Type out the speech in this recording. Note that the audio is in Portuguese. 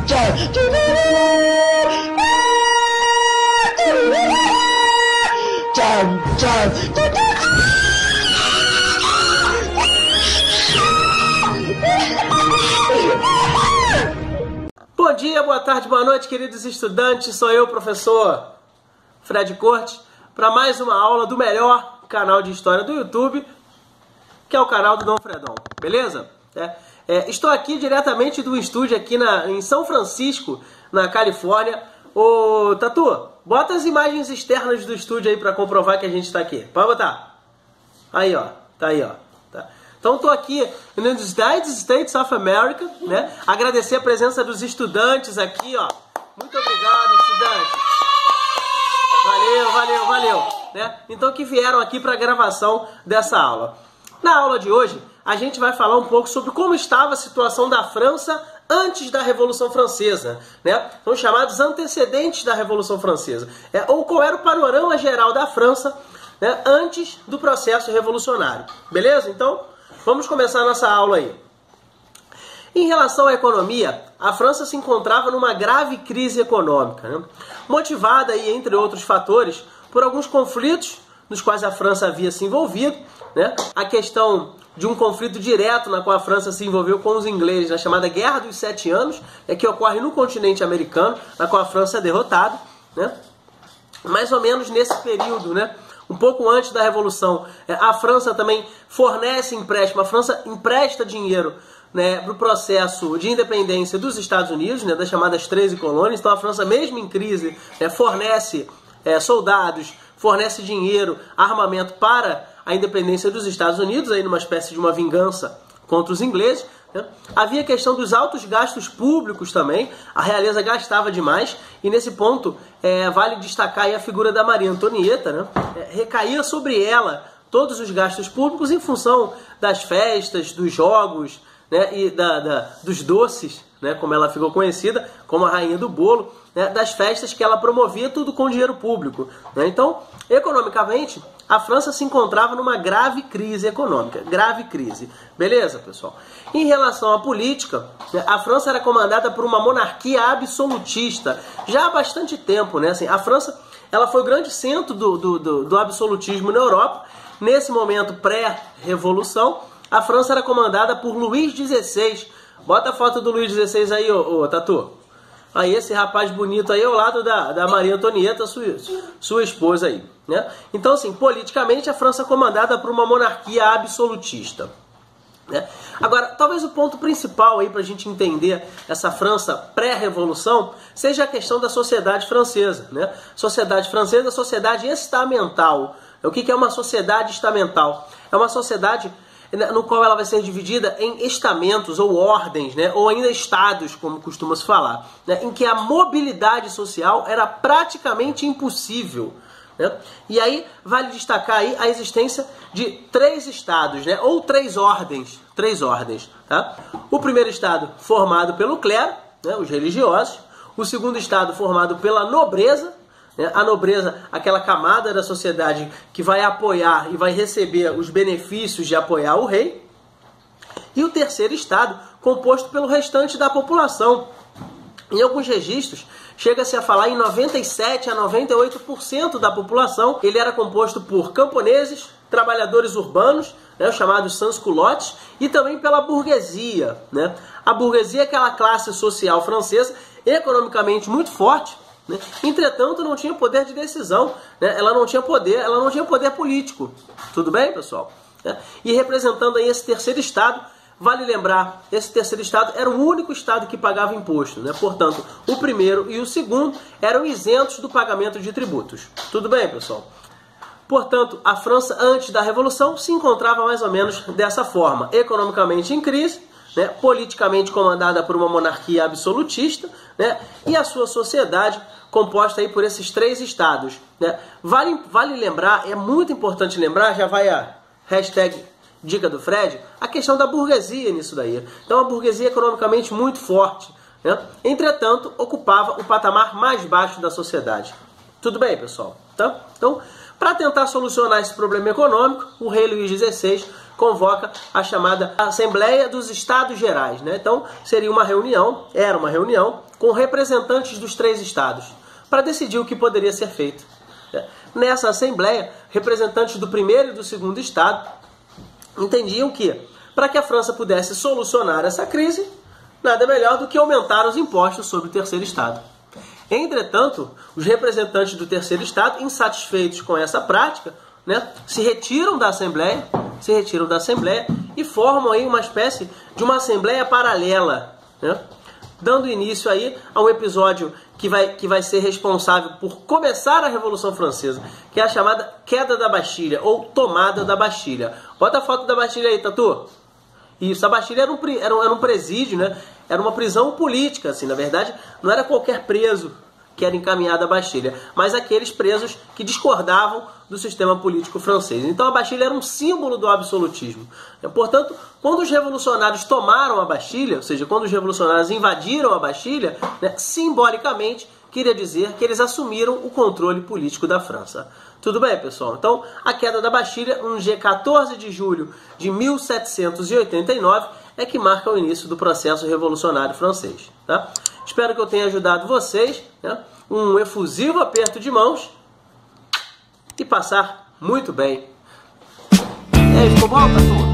Bom dia, boa tarde, boa noite, queridos estudantes. Sou eu, professor Fred Cortes, para mais uma aula do melhor canal de história do YouTube, que é o canal do Dom Fredon, beleza? Estou aqui diretamente do estúdio aqui em São Francisco, na Califórnia. Ô, Tatu, bota as imagens externas do estúdio aí para comprovar que a gente está aqui. Pode botar? Aí, ó. Tá aí, ó. Tá. Então, estou aqui nos United States of America, né? Agradecer a presença dos estudantes aqui, ó. Muito obrigado, estudantes. Valeu. Né? Então, que vieram aqui para a gravação dessa aula. Na aula de hoje, a gente vai falar um pouco sobre como estava a situação da França antes da Revolução Francesa, né? São chamados antecedentes da Revolução Francesa, ou qual era o panorama geral da França, né, antes do processo revolucionário, beleza? Então, vamos começar nossa aula aí. Em relação à economia, a França se encontrava numa grave crise econômica, né, motivada, aí, entre outros fatores, por alguns conflitos nos quais a França havia se envolvido, né? A questão de um conflito direto na qual a França se envolveu com os ingleses, na chamada Guerra dos 7 Anos, que ocorre no continente americano, na qual a França é derrotada, né? Mais ou menos nesse período, né? Um pouco antes da Revolução, a França também fornece empréstimo, a França empresta dinheiro, né, para o processo de independência dos Estados Unidos, né, das chamadas 13 colônias. Então a França, mesmo em crise, fornece soldados, fornece dinheiro, armamento para a independência dos Estados Unidos, aí numa espécie de uma vingança contra os ingleses, né? Havia a questão dos altos gastos públicos também, a realeza gastava demais, e nesse ponto vale destacar aí a figura da Maria Antonieta, né? Recaía sobre ela todos os gastos públicos em função das festas, dos jogos, né? E dos doces, né? Como ela ficou conhecida, como a rainha do bolo, né? Das festas que ela promovia, tudo com dinheiro público, né? Então, economicamente, a França se encontrava numa grave crise econômica. Grave crise. Beleza, pessoal? Em relação à política, a França era comandada por uma monarquia absolutista já há bastante tempo, né? Assim, a França ela foi o grande centro do absolutismo na Europa. Nesse momento pré-revolução, a França era comandada por Luís XVI. Bota a foto do Luís XVI aí, ô Tatu. Aí esse rapaz bonito aí ao lado da Maria Antonieta, sua esposa aí, né? Então, assim, politicamente a França é comandada por uma monarquia absolutista, né? Agora, talvez o ponto principal aí para a gente entender essa França pré-revolução seja a questão da sociedade francesa, né? Sociedade francesa, sociedade estamental. O que é uma sociedade estamental? É uma sociedade no qual ela vai ser dividida em estamentos ou ordens, né, ou ainda estados, como costuma se falar, né, em que a mobilidade social era praticamente impossível, né? E aí vale destacar aí a existência de 3 estados, né, ou 3 ordens, tá? O primeiro estado formado pelo clero, né, os religiosos. O segundo estado formado pela nobreza. A nobreza, aquela camada da sociedade que vai apoiar e vai receber os benefícios de apoiar o rei. E o terceiro estado, composto pelo restante da população. Em alguns registros, chega-se a falar em 97 a 98% da população. Ele era composto por camponeses, trabalhadores urbanos, né, os chamados sans-culottes, e também pela burguesia, né? A burguesia é aquela classe social francesa economicamente muito forte, né? Entretanto, não tinha poder de decisão, né? Ela não tinha poder político. Tudo bem, pessoal? E representando aí esse terceiro estado, vale lembrar, esse terceiro estado era o único estado que pagava imposto, né? Portanto, o primeiro e o segundo eram isentos do pagamento de tributos. Tudo bem, pessoal? Portanto, a França, antes da Revolução, se encontrava mais ou menos dessa forma, economicamente em crise, né? Politicamente comandada por uma monarquia absolutista, né? E a sua sociedade composta aí por esses 3 estados, né? Vale lembrar, é muito importante lembrar, já vai a hashtag dica do Fred, a questão da burguesia nisso daí. Então, a burguesia economicamente muito forte, né? Entretanto, ocupava o patamar mais baixo da sociedade. Tudo bem, pessoal? Tá? Então, para tentar solucionar esse problema econômico, o rei Luís XVI convoca a chamada Assembleia dos Estados Gerais, né? Então seria uma reunião, era uma reunião com representantes dos 3 estados para decidir o que poderia ser feito. Nessa Assembleia, representantes do primeiro e do segundo estado entendiam que, para que a França pudesse solucionar essa crise, nada melhor do que aumentar os impostos sobre o terceiro estado. Entretanto, os representantes do terceiro estado, insatisfeitos com essa prática, né, se retiram da Assembleia e formam aí uma espécie de uma Assembleia paralela, né, dando início aí a um episódio que vai ser responsável por começar a Revolução Francesa, que é a chamada Queda da Bastilha, ou Tomada da Bastilha. Bota a foto da Bastilha aí, Tatu. Isso, a Bastilha era um presídio, né? Era uma prisão política, assim, na verdade, não era qualquer preso que era encaminhado à Bastilha, mas aqueles presos que discordavam do sistema político francês. Então a Bastilha era um símbolo do absolutismo. Portanto, quando os revolucionários tomaram a Bastilha, ou seja, quando os revolucionários invadiram a Bastilha, né, simbolicamente queria dizer que eles assumiram o controle político da França. Tudo bem, pessoal? Então, a queda da Bastilha, no dia 14 de julho de 1789, é que marca o início do processo revolucionário francês. Tá? Espero que eu tenha ajudado vocês, né? Um efusivo aperto de mãos e passar muito bem. E aí, ficou bom, Tatu?